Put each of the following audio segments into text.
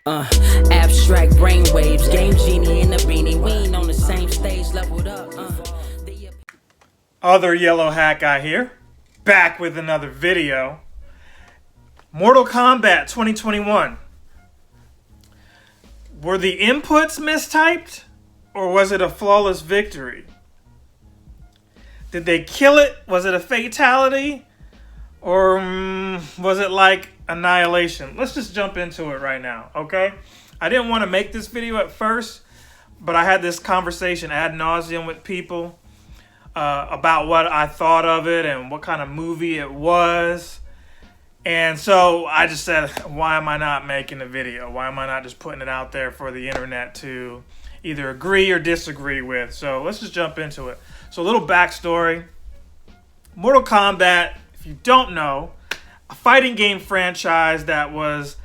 Uh, Abstract brainwaves, game genie in the beanie. We ain't on the same stage, leveled up. Other yellow hat guy here, back with another video. Mortal Kombat 2021. Were the inputs mistyped, or was it a flawless victory? Did they kill it? Was it a fatality? Or was it like annihilation? Let's just jump into it right now, okay? I didn't want to make this video at first, but I had this conversation ad nauseum with people about what I thought of it and what kind of movie it was. And so I just said, why am I not making a video? Why am I not just putting it out there for the internet to either agree or disagree with? So let's just jump into it. So a little backstory. Mortal Kombat, if you don't know, a fighting game franchise that was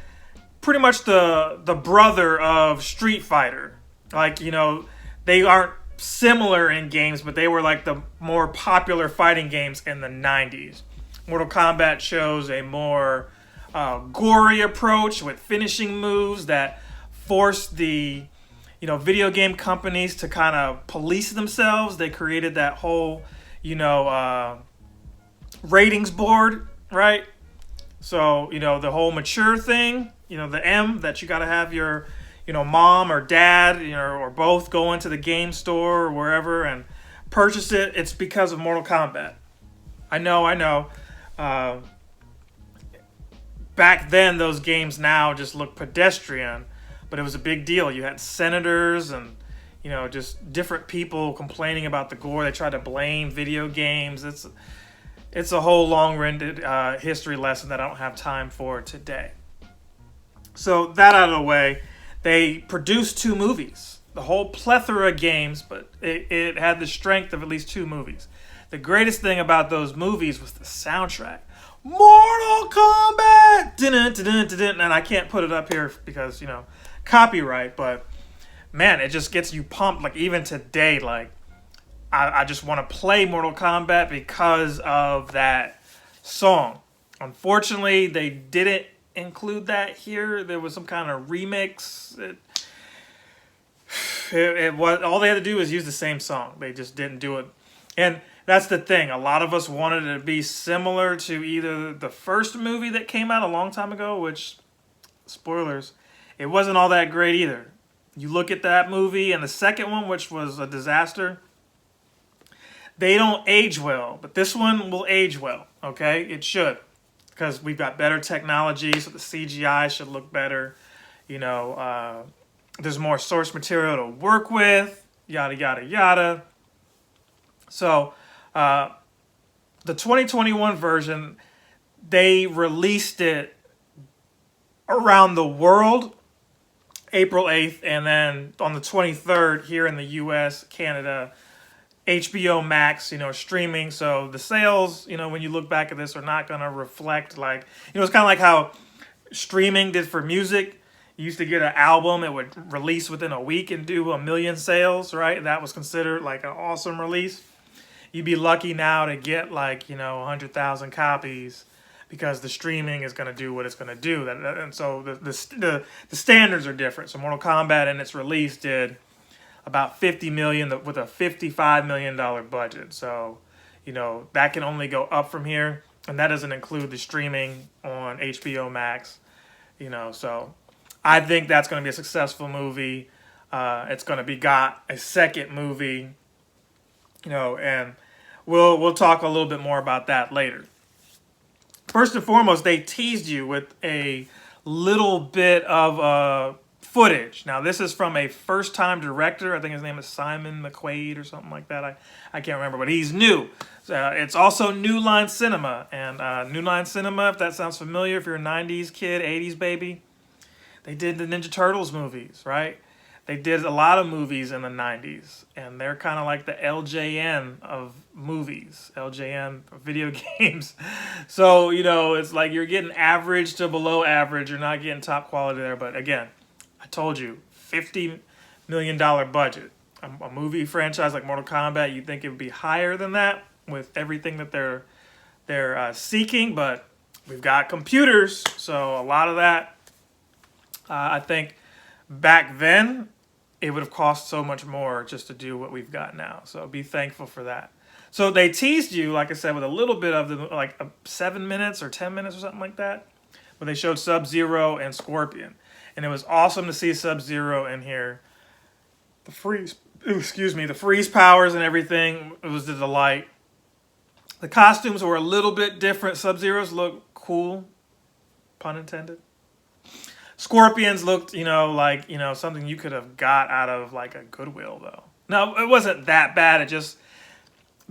pretty much the brother of Street Fighter. Like, you know, they aren't similar in games, but they were like the more popular fighting games in the 90s. Mortal Kombat shows a more gory approach with finishing moves that forced the video game companies to kind of police themselves. They created that whole ratings board, right? So the whole mature thing, the M, that you got to have your mom or dad or both go into the game store or wherever and purchase it. It's because of Mortal Kombat. I know. Back then, those games now just look pedestrian, but it was a big deal. You had senators and just different people complaining about the gore. They tried to blame video games. It's a whole long-winded history lesson that I don't have time for today. So that out of the way, they produced 2 movies. The whole plethora of games, but it had the strength of at least 2 movies. The greatest thing about those movies was the soundtrack. Mortal Kombat! And I can't put it up here because, copyright, but man, it just gets you pumped. Like even today, like I just want to play Mortal Kombat because of that song. Unfortunately, they didn't include that here. There was some kind of remix. It was all they had to do was use the same song. They just didn't do it. And that's the thing. A lot of us wanted it to be similar to either the first movie that came out a long time ago, which, spoilers, it wasn't all that great either. You look at that movie and the second one, which was a disaster, they don't age well. But this one will age well, okay? It should. Because we've got better technology, so the CGI should look better. There's more source material to work with, yada, yada, yada. So, the 2021 version, they released it around the world April 8th, and then on the 23rd here in the US, Canada, HBO Max, streaming. So the sales, when you look back at this, are not going to reflect like, it's kind of like how streaming did for music. You used to get an album, it would release within a week and do 1 million sales, right? That was considered like an awesome release. You'd be lucky now to get like, 100,000 copies because the streaming is going to do what it's going to do. And so the standards are different. So Mortal Kombat in its release did about 50 million with a $55 million budget. So, that can only go up from here. And that doesn't include the streaming on HBO Max, so I think that's going to be a successful movie. It's going to be got a second movie, and we'll talk a little bit more about that later. First and foremost, they teased you with a little bit of footage. Now, this is from a first-time director. I think his name is Simon McQuaid or something like that. I can't remember, but he's new. It's also New Line Cinema. And New Line Cinema, if that sounds familiar, if you're a 90s kid, 80s baby, they did the Ninja Turtles movies, right? They did a lot of movies in the 90s, and they're kind of like the LJN of movies, LJN of video games. So, it's like you're getting average to below average. You're not getting top quality there. But again, I told you, $50 million budget. A movie franchise like Mortal Kombat, you'd think it would be higher than that with everything that they're seeking. But we've got computers, so a lot of that I think back then it would have cost so much more just to do what we've got now. So be thankful for that. So they teased you, like I said, with a little bit of the like 7 minutes or 10 minutes or something like that. But they showed Sub-Zero and Scorpion, and it was awesome to see Sub-Zero in here. The the freeze powers and everything. It was a delight. The costumes were a little bit different. Sub-Zero's looked cool, pun intended. Scorpions looked, like, something you could have got out of like a Goodwill though. No, it wasn't that bad. It just,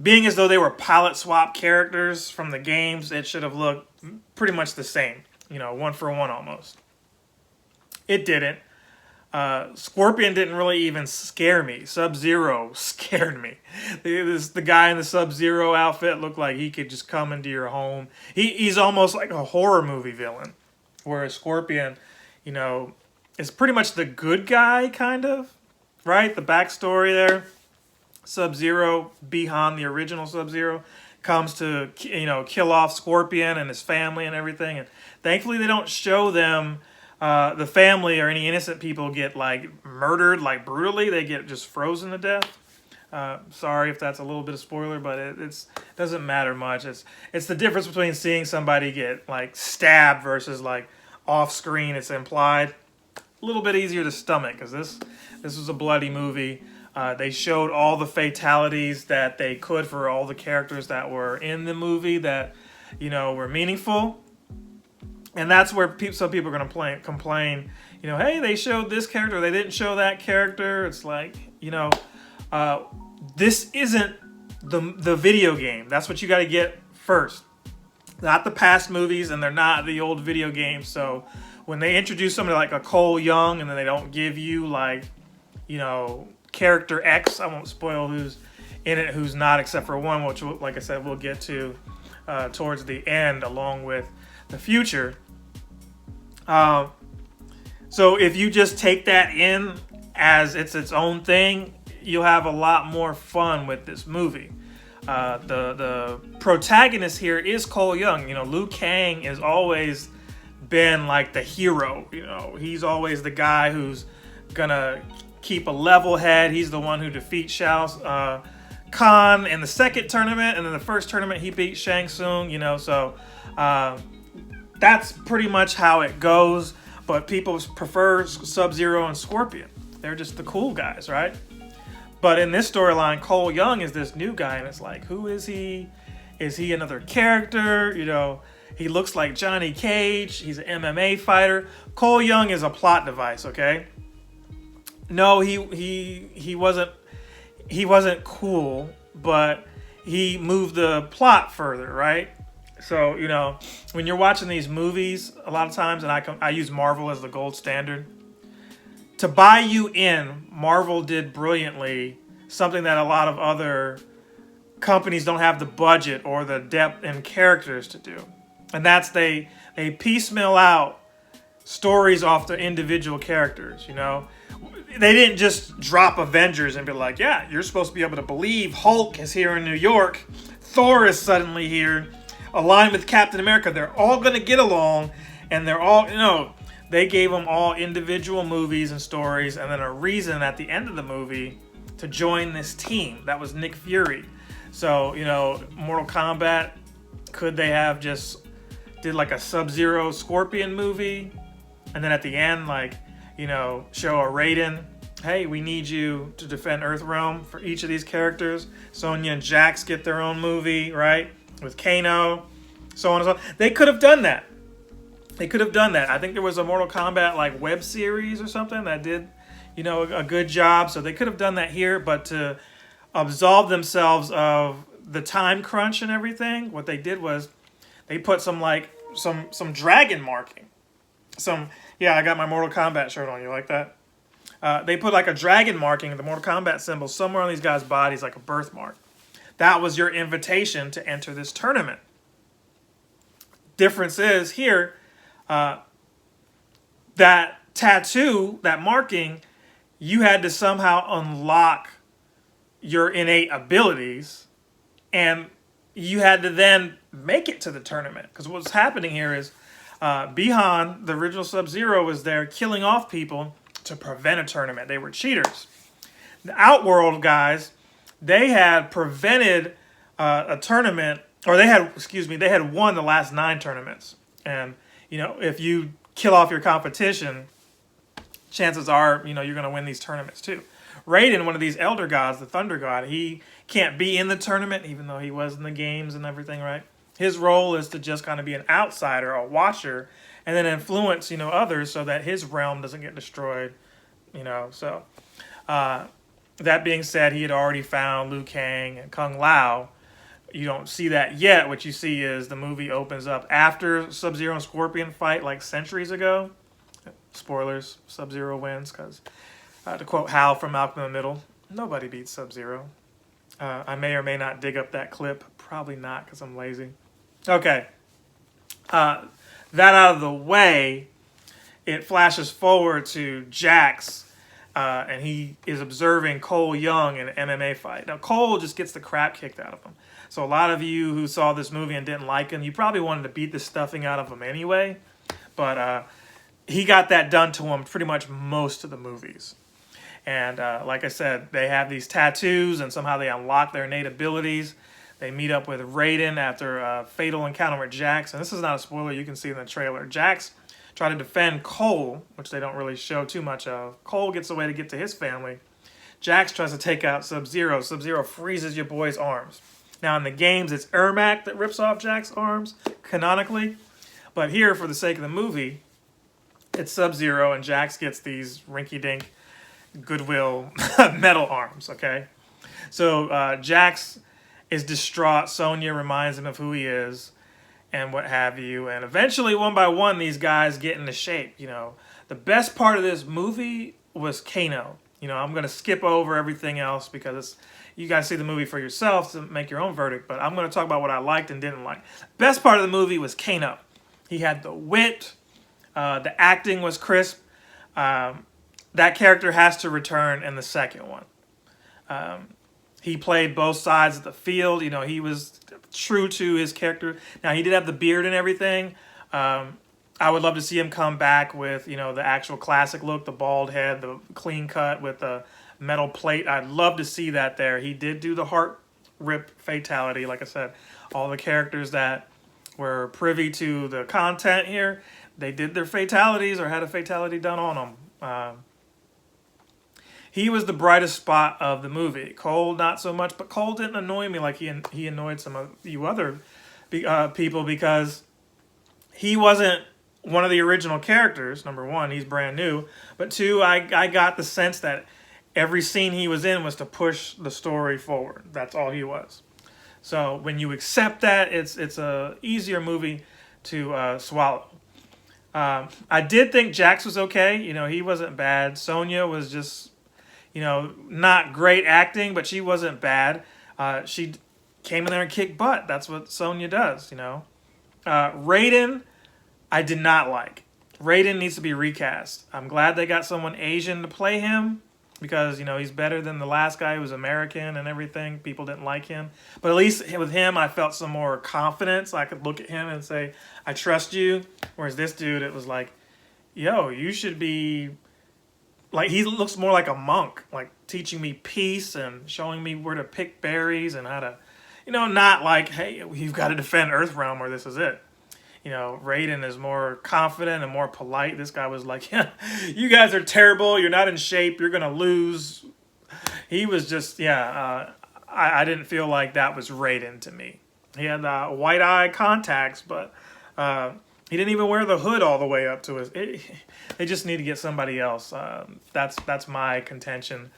being as though they were palette swap characters from the games, it should have looked pretty much the same. One for one almost. It didn't. Scorpion didn't really even scare me. Sub-Zero scared me. The guy in the Sub-Zero outfit looked like he could just come into your home. He's almost like a horror movie villain. Whereas Scorpion, is pretty much the good guy, kind of. Right? The backstory there. Sub-Zero, Bihan, the original Sub-Zero, comes to, kill off Scorpion and his family and everything. And thankfully they don't show them, the family or any innocent people get, like, murdered, like, brutally. They get just frozen to death. Sorry if that's a little bit of spoiler, but it doesn't matter much. It's the difference between seeing somebody get, like, stabbed versus, like, off screen. It's implied. A little bit easier to stomach because this was a bloody movie. They showed all the fatalities that they could for all the characters that were in the movie that, were meaningful. And that's where some people are going to complain, hey, they showed this character, they didn't show that character. It's like, this isn't the video game. That's what you got to get first. Not the past movies, and they're not the old video games. So when they introduce somebody like a Cole Young and then they don't give you, like, character X, I won't spoil who's in it, who's not, except for one, which, like I said, we'll get to towards the end along with the future. So if you just take that in as it's its own thing, you'll have a lot more fun with this movie. The protagonist here is Cole Young. Liu Kang has always been like the hero. He's always the guy who's gonna keep a level head. He's the one who defeats Shao Kahn in the second tournament, and then the first tournament he beat Shang Tsung. So that's pretty much how it goes. But people prefer Sub-Zero and Scorpion. They're just the cool guys, right? But in this storyline, Cole Young is this new guy, and it's like, who is he? Is he another character? He looks like Johnny Cage. He's an MMA fighter. Cole Young is a plot device, okay? No, he wasn't cool, but he moved the plot further, right? So, when you're watching these movies, a lot of times, and I use Marvel as the gold standard, to buy you in, Marvel did brilliantly something that a lot of other companies don't have the budget or the depth and characters to do. And that's they piecemeal out stories off the individual characters, They didn't just drop Avengers and be like, yeah, you're supposed to be able to believe Hulk is here in New York. Thor is suddenly here, aligned with Captain America. They're all going to get along, and they're all, they gave them all individual movies and stories, and then a reason at the end of the movie to join this team. That was Nick Fury. So, Mortal Kombat, could they have just did like a Sub-Zero Scorpion movie, and then at the end, like, show a Raiden, hey, we need you to defend Earthrealm for each of these characters. Sonya and Jax get their own movie, right? With Kano, so on and so on. They could have done that. I think there was a Mortal Kombat like web series or something that did, a good job. So they could have done that here, but to absolve themselves of the time crunch and everything, what they did was they put some dragon marking. I got my Mortal Kombat shirt on. You like that? They put like a dragon marking, the Mortal Kombat symbol, somewhere on these guys' bodies, like a birthmark. That was your invitation to enter this tournament. Difference is here, that tattoo, that marking, you had to somehow unlock your innate abilities, and you had to then make it to the tournament. Because what's happening here is, Bihan, the original Sub-Zero, was there killing off people to prevent a tournament. They were cheaters. The Outworld guys, they had prevented a tournament, or they had won the last 9 tournaments. And, if you kill off your competition, chances are, you're going to win these tournaments too. Raiden, one of these elder gods, the Thunder God, he can't be in the tournament, even though he was in the games and everything, right? His role is to just kind of be an outsider, a watcher, and then influence, others so that his realm doesn't get destroyed, So, that being said, he had already found Liu Kang and Kung Lao. You don't see that yet. What you see is the movie opens up after Sub-Zero and Scorpion fight like centuries ago. Spoilers, Sub-Zero wins because, to quote Hal from Malcolm in the Middle, nobody beats Sub-Zero. I may or may not dig up that clip. Probably not because I'm lazy. Okay. That out of the way, it flashes forward to Jax, and he is observing Cole Young in an MMA fight. Now, Cole just gets the crap kicked out of him. So a lot of you who saw this movie and didn't like him, you probably wanted to beat the stuffing out of him anyway. But he got that done to him pretty much most of the movies. And like I said, they have these tattoos, and somehow they unlock their innate abilities. They meet up with Raiden after a fatal encounter with Jax. And this is not a spoiler, you can see in the trailer. Jax tried to defend Cole, which they don't really show too much of. Cole gets away to get to his family. Jax tries to take out Sub-Zero. Sub-Zero freezes your boy's arms. Now in the games, it's Ermac that rips off Jax's arms, canonically. But here, for the sake of the movie, it's Sub-Zero, and Jax gets these rinky-dink Goodwill metal arms, okay? So Jax is distraught. Sonya reminds him of who he is and what have you. And eventually, one by one, these guys get into shape. The best part of this movie was Kano. I'm going to skip over everything else because you guys see the movie for yourself to make your own verdict. But I'm going to talk about what I liked and didn't like. Best part of the movie was Kano. He had the wit. The acting was crisp. That character has to return in the second one. He played both sides of the field. He was true to his character. Now, he did have the beard and everything. I would love to see him come back with, the actual classic look, the bald head, the clean cut with the metal plate. I'd love to see that there. He did do the heart rip fatality. Like I said, all the characters that were privy to the content here, they did their fatalities or had a fatality done on them. He was the brightest spot of the movie. Cole, not so much, but Cole didn't annoy me like he annoyed some of you other people because he wasn't one of the original characters. Number one, he's brand new. But two, I got the sense that every scene he was in was to push the story forward. That's all he was. So when you accept that, it's a easier movie to swallow. I did think Jax was okay. He wasn't bad. Sonya was just, not great acting, but she wasn't bad. She came in there and kicked butt. That's what Sonya does, Raiden, I did not like. Raiden needs to be recast. I'm glad they got someone Asian to play him because, he's better than the last guy who was American and everything. People didn't like him. But at least with him, I felt some more confidence. I could look at him and say, I trust you. Whereas this dude, it was like, yo, you should be... Like, he looks more like a monk, like teaching me peace and showing me where to pick berries and how to, not like, hey, you've got to defend Earthrealm or this is it. Raiden is more confident and more polite. This guy was like, yeah, you guys are terrible. You're not in shape. You're going to lose. He was just, I didn't feel like that was Raiden to me. He had white eye contacts, but he didn't even wear the hood all the way up to his... They just need to get somebody else. That's my contention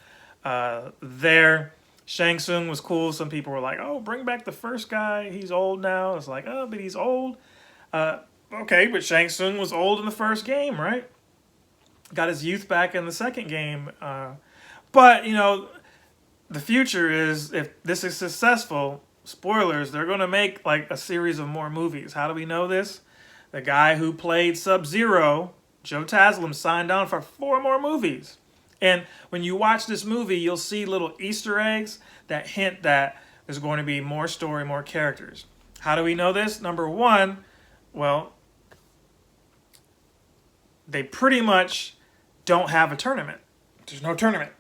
there. Shang Tsung was cool. Some people were like, oh, bring back the first guy. He's old now. It's like, oh, but he's old. Okay, but Shang Tsung was old in the first game, right? Got his youth back in the second game. But, the future is, if this is successful, spoilers, they're going to make like a series of more movies. How do we know this? The guy who played Sub-Zero, Joe Taslim, signed on for 4 more movies. And when you watch this movie, you'll see little Easter eggs that hint that there's going to be more story, more characters. How do we know this? Number one, well, they pretty much don't have a tournament. There's no tournament.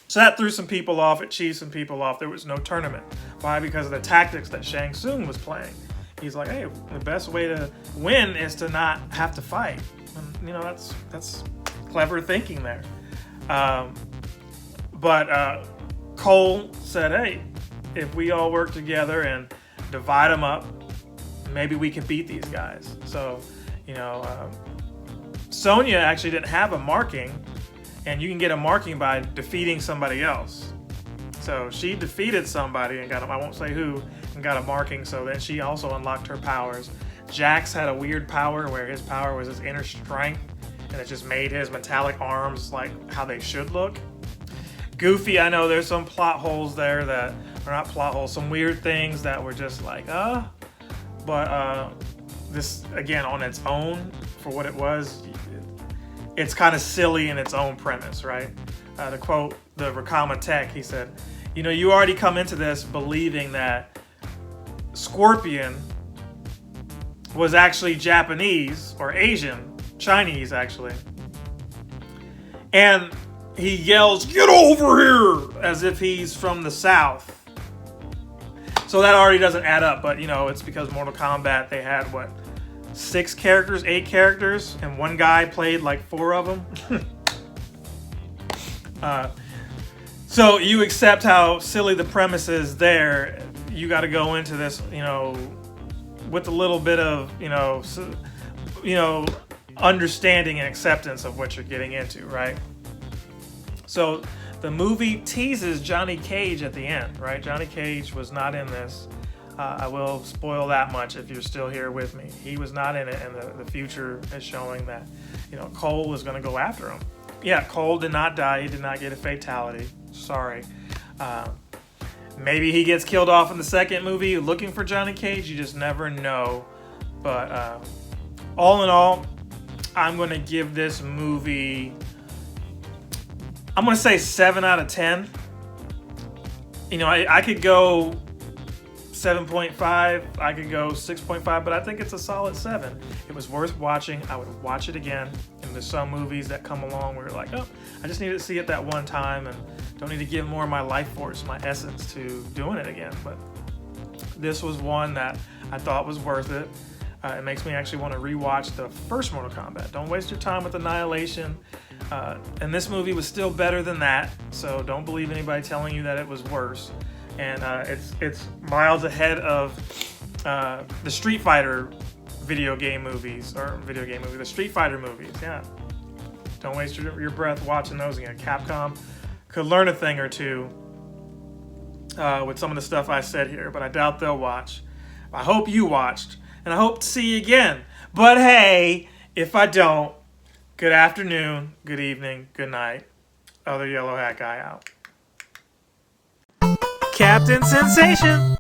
So that threw some people off. It cheesed some people off. There was no tournament. Why? Because of the tactics that Shang Tsung was playing. He's like, hey, the best way to win is to not have to fight. And, that's clever thinking there. But Cole said, hey, if we all work together and divide them up, maybe we can beat these guys. So, Sonya actually didn't have a marking, and you can get a marking by defeating somebody else. So she defeated somebody and I won't say who, and got a marking. So then she also unlocked her powers. Jax had a weird power where his power was his inner strength, and it just made his metallic arms like how they should look. Goofy, I know there's some plot holes there that are not plot holes, some weird things that were just like, but this, again, on its own, for what it was, it's kind of silly in its own premise, right? To quote the Rakama Tech, he said, you already come into this believing that Scorpion was actually Japanese or Asian, Chinese actually. And he yells, "Get over here!" as if he's from the South. So that already doesn't add up, but it's because Mortal Kombat, they had 8 characters, and one guy played like 4 of them. So you accept how silly the premise is there. You got to go into this, with a little bit of, understanding and acceptance of what you're getting into, right? So the movie teases Johnny Cage at the end, right? Johnny Cage was not in this. I will spoil that much if you're still here with me. He was not in it, and the future is showing that, Cole is going to go after him. Yeah, Cole did not die. He did not get a fatality. Sorry. Maybe he gets killed off in the second movie looking for Johnny Cage. You just never know. But all in all, I'm going to give this movie, I'm going to say 7 out of 10. I could go 7.5, I could go 6.5, but I think it's a solid 7. It was worth watching. I would watch it again. And there's some movies that come along where you're like, oh, I just need to see it that one time and don't need to give more of my life force, my essence to doing it again. But this was one that I thought was worth it. It makes me actually want to rewatch the first Mortal Kombat. Don't waste your time with Annihilation. And this movie was still better than that, so don't believe anybody telling you that it was worse. And it's miles ahead of the Street Fighter the Street Fighter movies, yeah. Don't waste your breath watching those again. Capcom could learn a thing or two with some of the stuff I said here, but I doubt they'll watch. I hope you watched, and I hope to see you again. But hey, if I don't, good afternoon, good evening, good night. Other yellow hat guy out. Captain Sensation.